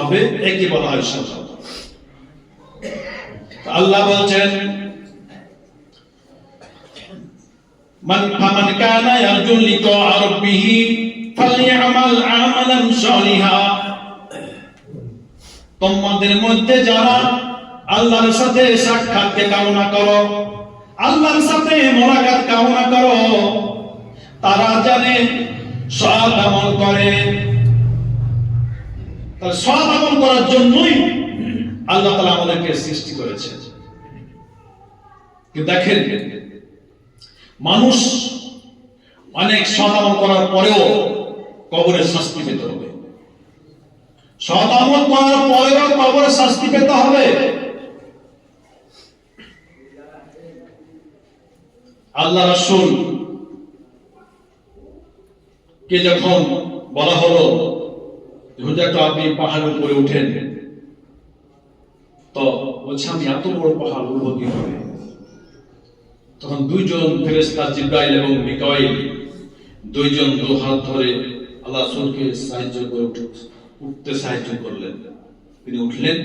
হবে, একে বলা হয় সৎ। আল্লাহ বলছেন ফামান কানা ইয়ারজু লিকা রাব্বিহি ফালইআমাল আমালান সালিহা। তোমাদের মধ্যে যারা আল্লাহর সাথে সাক্ষাৎকে কামনা করো, আল্লাহর সাথে মোলাকাত কামনা করো, তারা জানে সৎ আমল করে। তার সৎ আমল করার জন্যই আল্লাহ তাআলা আমাদেরকে সৃষ্টি করেছেন। কিন্তু দেখেন, মানুষ অনেক সৎ আমল করার পরেও কবরের শাস্তি পেতে হবে। সৎ আমল করার পরেও কবরের শাস্তি পেতে হবে। আল্লাহ রাসূল কে যখন বলা হলো হুজুর আপনি পাহাড়ের উপরে উঠেন, তো বলছে আমি এত বড় পাহাড় উঠবো কি হবে? তখন দুইজন ফেরেশতা জিবরাইল এবং মিকাইল দুইজন দু হাত ধরে আল্লাহ রাসূলকে সাহায্য করে উঠতে সাহায্য করলেন। তিনি উঠলেন,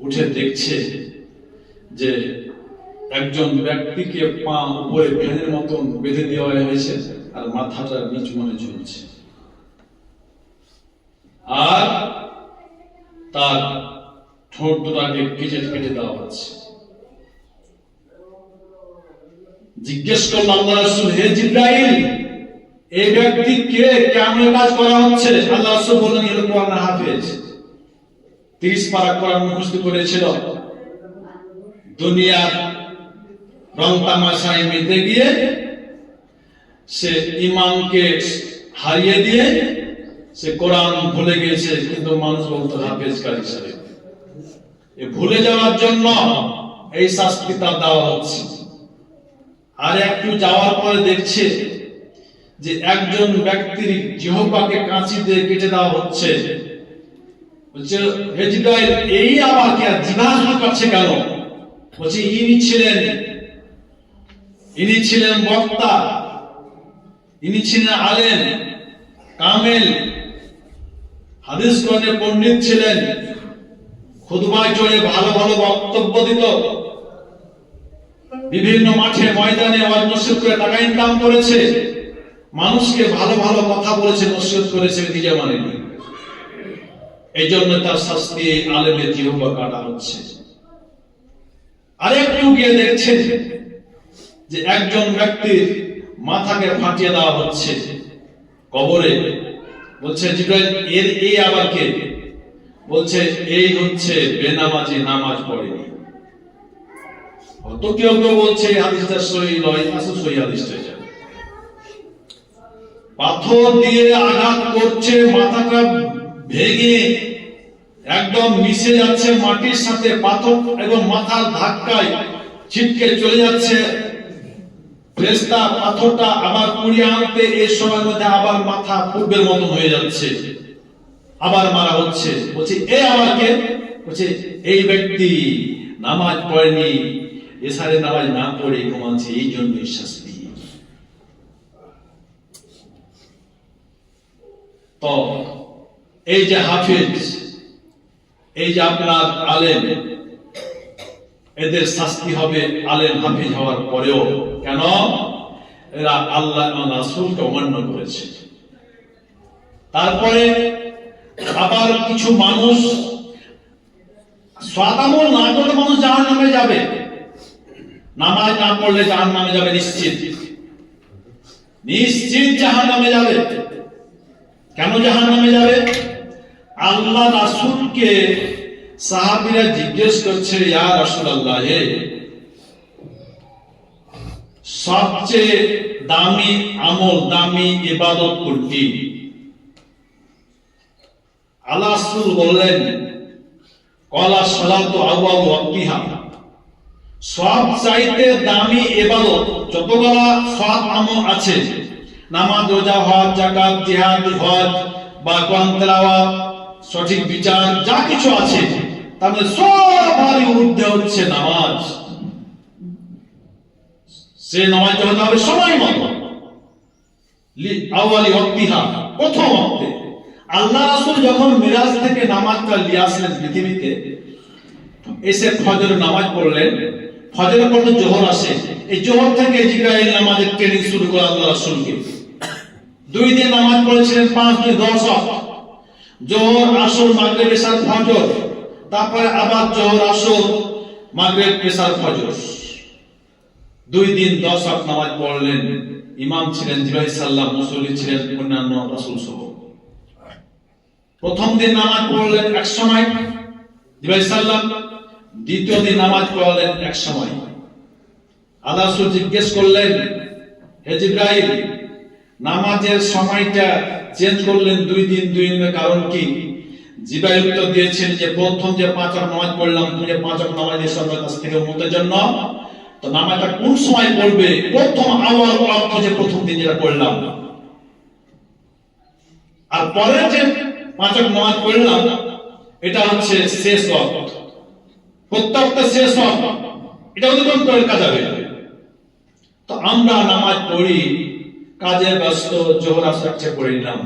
উঠে দেখছে যে একজন ব্যক্তিকে পা উপরে ফ্যানের মতন বেঁধে দেওয়া হয়েছে আর মাথাটা নিচ মনে ঝুলছে, আর তার ঠোঁট দুটাকে কেটে কেটে দেওয়া হচ্ছে। জিজ্ঞেস করল আল্লাহ রাসূল, হে জিবরাইল, এই ব্যক্তি কে, কেমন কাজ করা হচ্ছে? আল্লাহ রাসূল বললেন, এর কোরআন হাফেজ, 30 পারা কোরআন মুখস্থ করেছিল। দুনিয়ার রং তামাশায় মেতে গিয়ে সে ইমানকে হারিয়ে দিয়ে সে কোরআন ভুলে গিয়েছে, কিন্তু মানুষ বলতো হাফেজ কারি সাহেব। এই ভুলে যাওয়ার জন্য এই শাস্তি তার দেওয়া হচ্ছে। আর একটু যাওয়ার পরে দেখছে যে একজন ব্যক্তির জিহ্বাকে কাঁচি দিয়ে কেটে দেওয়া হচ্ছে। বলছে, হে জিবরাইল, এই আবার কে জিজ্ঞাসা করছে কেন? বলছে, ইনি ছিলেন বক্তা, ইনি ছিলেন আলেম কামেল, হাদিস গ্রহণে পণ্ডিত ছিলেন, খুতবায় চড়ে ভালো ভালো বক্তব্য দিত, বিভিন্ন মাঠে ময়দানে নসিহত করে টাকা ইনকাম করেছে, মানুষকে ভালো ভালো কথা বলেছে, নসিহত করেছে, নিজে মানেনি। এই জন্য তার শাস্তি আলেমের জিহ্বা কাটা হচ্ছে। আরেকটু গিয়ে দেখছেন যে একজন ব্যক্তির মাথাকে ফাটিয়ে দেওয়া হচ্ছে কবরে। বলছে, জিবরাইল, এই আবার কে? বলছে, এই হচ্ছে বেনামাজি, নামাজ পড়েনি। তো কেউ কেউ বলছে হাদিসটা সহিহ নয়, আসলে সহিহ হাদিসটা এটা। পাথর দিয়ে আঘাত করছে, মাথাটা ভেঙে একদম মিশে যাচ্ছে মাটির সাথে, পাথর এবং মাথার ধাক্কায় ছিটকে চলে যাচ্ছে। ফেরেশতা পাথরটা আবার কুড়িয়ে আনতে এই সময়ের মধ্যে আবার মাথা পূর্বের মতন হয়ে যাচ্ছে, আবার মারা হচ্ছে। বলছে, এ আবার কে? বলছে, এই ব্যক্তি নামাজ পড়েনি, এসারে নামাজ না পড়ে ঘুমাচ্ছে, এই জন্যই শাস্তি। তো এই যে হাফেজ, এই যে আপনার আলেম, এদের শাস্তি হবে আলেম হাফেজ হওয়ার পরেও। কেন? এরা আল্লাহ এবং রাসূলকে অমান্য করেছে। তারপরে আবার কিছু মানুষ সৎ আমল না করলে মানুষ জাহান্নামে যাবে, নামাজ না পড়লে জাহান্নামে যাবে, নিশ্চিত নিশ্চিত জাহান্নামে যাবে। কেন জাহান্নামে যাবে? আল্লাহ রাসূলকে সাহাবীরা জিজ্ঞেস করছে, ইয়া রাসূলুল্লাহ, সবচেয়ে দামি আমল, দামি ইবাদত কোনটি? আল্লাহ রাসূল বললেন, ক্বালা সালাতু আউয়াল ওয়াক্তিহা, সবচাইতে দামি ইবাদত যতগুলা সৎ আমল আছে, নামাজ, রোজা, হজ, যাকাত, জিহাদ, হজ বা কোরআন তেলাওয়াত, সঠিক বিচার, যা কিছু আছে তাহলে সবারই ঊর্ধ্বে হচ্ছে নামাজ। সে নামাজ হতে হবে সময় মতো, আউয়ালি ওয়াক্তিহা, প্রথম ওয়াক্তে। আল্লাহ রাসূল যখন মিরাজ থেকে নামাজটা নিয়ে আসলেন পৃথিবীতে, এসে ফজরের নামাজ পড়লেন, ফজরের পর জোহর আসে, এই জোহর থেকে জিবরাইল নামাজের ট্রেনিং শুরু করে আল্লাহ রাসূলকে। 2 দিন নামাজ পড়েছিলেন, 5 দিন 10 ওয়াক্ত, জোহর আসর মাগরিব এশার ফজর, তারপরে আবার জোহর আসর মাগরিব এশার ফজর, 2 দিন 10 ওয়াক্ত নামাজ পড়লেন। ইমাম ছিলেন জিবরাইল সাল্লাল্লাহু, মুসল্লি ছিলেন অন্যান্য রাসূল সহ। প্রথম দিন নামাজ পড়লেন এক সময় জিবরাইল সাল্লাল্লাহু, দ্বিতীয় দিন নামাজ পড়লেন এক সময়। আল্লাহ রাসূল জিজ্ঞেস করলেন, হে জিবরাইল, নামাজের সময়টা চেঞ্জ করলেন 2 দিন 2 দিনের কারণ কি? জিবরাইল উত্তর দিয়েছেন যে প্রথম যে 5 ওয়াক্ত নামাজ পড়লাম, তুমি যে 5 ওয়াক্ত নামাজ এসে আমার কাছ থেকে উম্মতের জন্য, তো নামাজটা কোন সময় পড়বে? প্রথম আওয়াল ওয়াক্ত, যে প্রথম দিন যেটা পড়লাম, আর পরে যে 5 ওয়াক্ত নামাজ পড়লাম এটা হচ্ছে শেষ ওয়াক্ত, প্রত্যেকটা শেষ ওয়াক্ত, এটা অতিক্রম করে কাজ হবে। তো আমরা নামাজ পড়ি, কাজে ব্যস্ত, জোহর আসর একটা পড়ে নিলাম,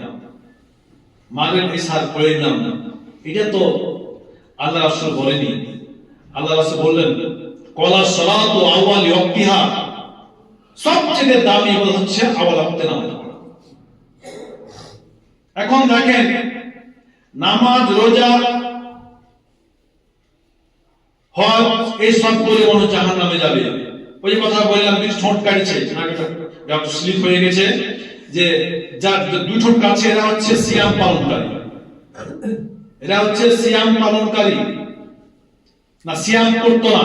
মাগরিব ইশার পড়ে নিলাম, এটা তো আল্লাহ রাসূল বলেনি। আল্লাহ রাসূল বললেন, কলা সালাতু আউয়াল ওয়াক্তিহা, সবচেয়ে দামি ইবাদত হচ্ছে আউয়াল ওয়াক্তে নামাজ পড়া। এখন দেখেন, নামাজ, রোজা, হজ, এই সব করে মানুষ জাহান্নামে যাবে। ওই যে কথা বললাম, দুই ঠোঁট কাটছে, একটু স্লিপ হয়ে গেছে, যে যার 2 ঠোঁট কাটছে এরা হচ্ছে সিয়াম পালনকারী, এরা হচ্ছে সিয়াম পালনকারী না, সিয়াম করতো না।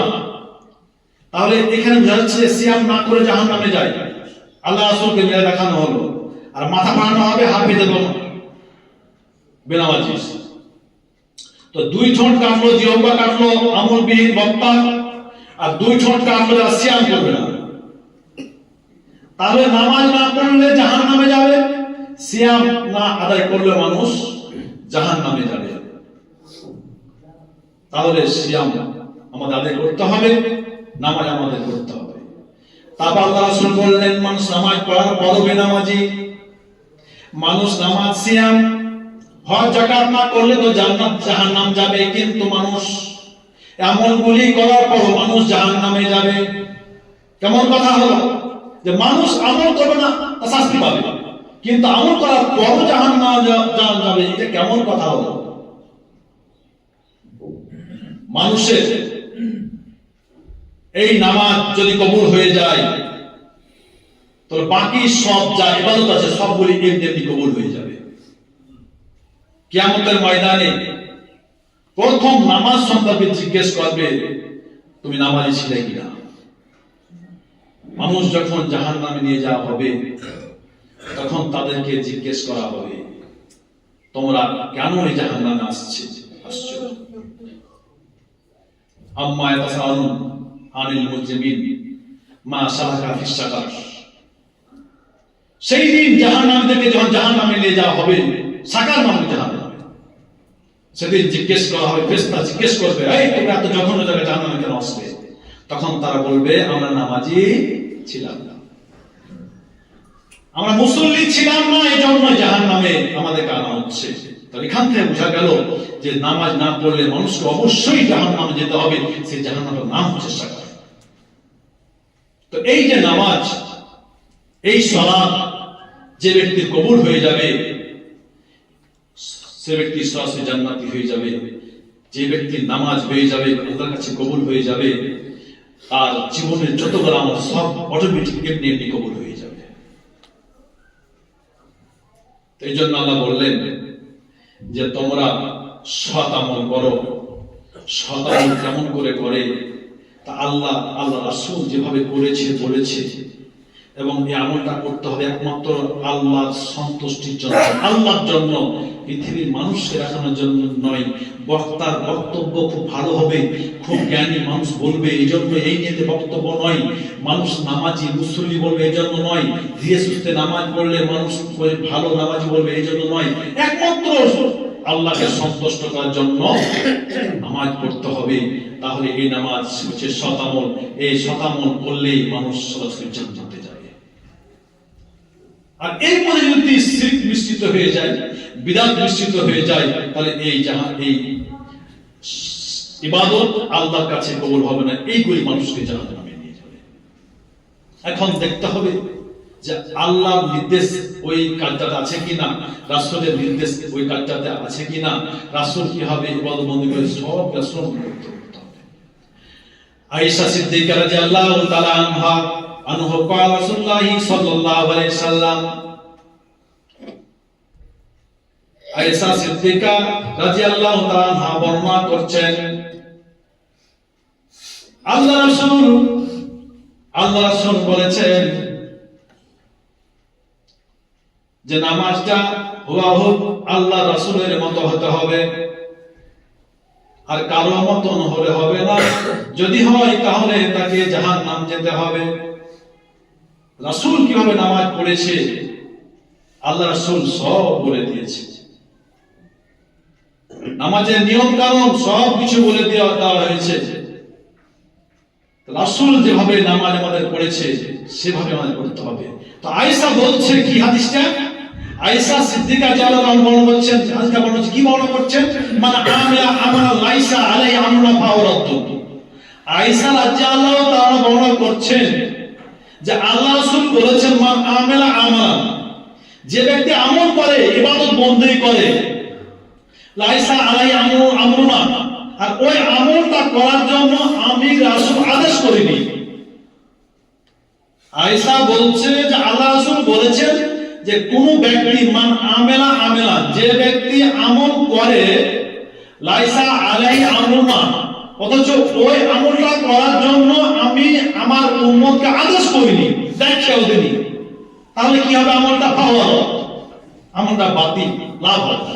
তাহলে এখানে বোঝা যাচ্ছে সিয়াম না করে জাহান্নামে যায়। আল্লাহ রাসূলকে মেরে দেখানো হলো, আর মাথা বানানো হবে হাফেজ এবং বেনামাজি। তো 2 ঠোঁট কাটলো, জিহ্বা কাটলো আমলবিহীন বক্তা, আর 2 ঠোঁট কাটলো যারা সিয়াম করবে না। তাহলে নামাজ না পড়লে জাহান্নামে যাবে, সিয়াম না আদায় করলে মানুষ জাহান্নামে যাবে। তাহলে সিয়াম আমাদের আদায় করতে হবে, নামাজ আমাদের করতে হবে। তারপর আল্লাহ রাসূল বললেন, মানুষ নামাজ পড়ার পরও বেনামাজি, মানুষ নামাজ, সিয়াম, হজ, যাকাত না করলে তো জান্নাত জাহান্নাম যাবে, কিন্তু মানুষ এমনগুলি করার পর মানুষ জাহান্নামে যাবে। কেমন কথা হলো যে মানুষ আমল করবে না, তা শাস্তি পাবে, কিন্তু আমল করার পর জাহান্নামে যাবে, এটা কেমন কথা হলো? মানুষের এই নামাজ যদি কবুল হয়ে যায়, তো বাকি সব যা ইবাদত আছে সবগুলি এমনি কবুল হয়ে যাবে। কিয়ামতের ময়দানে প্রথম নামাজ সম্পর্কে জিজ্ঞেস করবে, তুমি নামাজি ছিলে কিনা। মানুষ যখন জাহান্নামে নিয়ে যাওয়া হবে, তখন তাদেরকে জিজ্ঞেস করা হবে, তোমরা কেন এই জাহান্নামে আসছো? আম্মা ইয়াতাসাআলুন আনিল মুজরিমিন মা সালাকা ফিস সাকার। সেই দিন জাহান্নামীদেরকে যখন জাহান্নামে নিয়ে যাওয়া হবে, সাকার নামে জাহান্নাম, সেদিন জিজ্ঞেস করা হবে, ফেরেশতা জিজ্ঞেস করবে, এই তোমরা এত জঘন্য জায়গায় জাহান্নামে কেন আসলে? তখন তারা বলবে, আমরা নামাজি ছিলাম না, আমরা মুসল্লি ছিলাম না, এই জন্য জাহান্নামে আমাদের আনা হচ্ছে। তাহলে এখান থেকে বোঝা গেল যে নামাজ না পড়লে মানুষকে অবশ্যই জাহান্নামে যেতে হবে, সেই জাহান্নামের নাম হচ্ছে সাকার। তো এই যে নামাজ, এই সালাত যে ব্যক্তির কবুল হয়ে যাবে, সে ব্যক্তি সরাসরি জান্নাতি হয়ে যাবে। যে ব্যক্তির নামাজ হয়ে যাবে, আল্লাহর কাছে কবুল হয়ে যাবে, তার জীবনের যতগুলো আমল সব অটোমেটিক এমনি এমনি কবুল হয়ে যাবে। এই জন্য আল্লাহ বললেন যে তোমরা সৎ আমল করো। সৎ আমল কেমন করে করে? তা আল্লাহ রাসূল যেভাবে করেছে বলেছে, এবং এই আমলটা করতে হবে একমাত্র আল্লাহর সন্তুষ্টির জন্য, আল্লাহর জন্য, পৃথিবীর মানুষকে দেখানোর জন্য নয়। বক্তার বক্তব্য খুব ভালো হবে, খুব জ্ঞানী মানুষ বলবে এই জন্য এই নিয়ে বক্তব্য নয়। মানুষ নামাজি মুসল্লি বলবে এই জন্য নয়। ধীরে সুস্থে নামাজ পড়লে মানুষ ভালো নামাজি বলবে এই জন্য নয়। একমাত্র আল্লাহকে সন্তুষ্ট করার জন্য নামাজ পড়তে হবে। তাহলে এই নামাজ হচ্ছে সৎ আমল। এই সৎ আমল করলেই মানুষ সরাসরি জান্নাতে যাবে। আর এর মধ্যে যদি শিরক মিশ্রিত হয়ে যায়, বিদআত মিশ্রিত হয়ে যায়, তাহলে এই ইবাদত আল্লাহর কাছে কবুল হবে না। এইগুলি মানুষকে জাহান্নামে নিয়ে যাবে। এখন দেখতে হবে যে আল্লাহর নির্দেশ ওই কাজটাতে আছে কিনা, রাসূলের নির্দেশ ওই কাজটাতে আছে কিনা, রাসূল কিভাবে ইবাদত বন্দী করে, সব রাসূল করতে হবে। আয়েশা সিদ্দিকা রাদিয়াল্লাহু তাআলা আনহা قال রাসূলুল্লাহ সাল্লাল্লাহু আলাইহি সাল্লাম, আয়েশা সিদ্দিকা রাদিয়াল্লাহু তাআলা আনহা বর্ণনা করছেন, আল্লাহ রাসূল বলেছেন যে নামাজটা হুবহু আল্লাহ রাসূলের মতো হতে হবে, আর কারো মতন হলে হবে না। যদি হয় তাহলে তাকে জাহান্নাম যেতে হবে। রাসূল কিভাবে নামাজ পড়েছে আল্লাহ রাসূল সব বলে দিয়েছে। নামাজের নিয়ম কানুন সব কিছু বলে দেওয়া হয়েছে। রাসূল যেভাবে নামাজ আমাদের পড়েছে সেভাবে আমাদের পড়তে হবে। তো আয়েশা বলছে কি হাদিসটা, আয়েশা সিদ্দিকা রাদিয়াল্লাহু আনহা বর্ণনা করছেন, হাদিসটা বর্ণনা কি বর্ণনা করছেন, মান আমিলা আমালা লাইসা আলাই আমরুনা ফাওরাদ্দু। আয়েশা রাদিয়াল্লাহু তাআলা বর্ণনা করছেন যে আল্লাহ রাসূল বলেছেন, মান আমিলা আমালা, যে ব্যক্তি আমল করে, ইবাদত বندگی করে, লাইসা আলাই আমরুনা, আর ওই আমলটা করার জন্য আমি রাসূল আদেশ করিনি। আয়েশা বলছে যে আল্লাহ রাসূল বলেছেন যে কোন ব্যক্তি মান আমেলা, যে ব্যক্তি আমল করে, লাইসা আলাই আমরুনা, অথচ ওই আমলটা করার জন্য আমি আমার উম্মতকে আদেশ করিনি, দায়িত্ব দেইনি, তাহলে কি হবে? আমলটা পাওয়া, আমলটা বাতিল, লাভ হবে।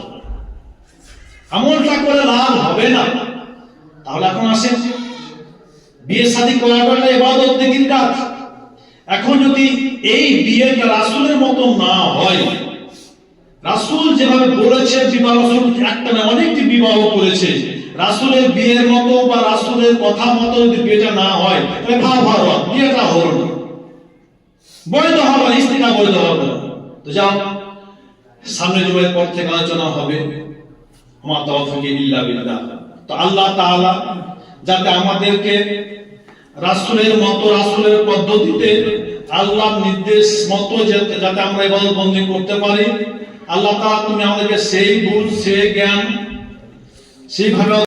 আমলটা করে লাভ হবে না। তাহলে এখন আসেন, বিয়ে শাদী করাটা ইবাদত নেকির কাজ। এখন যদি এই বিয়েটা রাসূলের মতো না হয়, রাসূল যেভাবে বলেছে বিবাহ, রাসূল একটা না অনেকটি বিবাহ করেছে, রাসূলের বিয়ের মতো বা রাসূলের কথা মতো যদি বিয়েটা না হয়, তাহলে ভালো বিয়েটা হলো না, বৈধ হবে না, ইস্তিনা বৈধ হবে না। তো যাও, সামনে জুমার পর থেকে আলোচনা হবে। আমা তাওফিক ইল্লা বিল্লাহ। তো আল্লাহ তাআলা যাতে আমাদেরকে রাসূলের মতো, রাসূলের পদ্ধতিতে, আল্লাহর নির্দেশ মতো যাতে আমরা ইবাদত বন্দী করতে পারি, আল্লাহ তাআলা তুমি আমাদেরকে সেই বুঝ, সেই জ্ঞান, সেইভাবে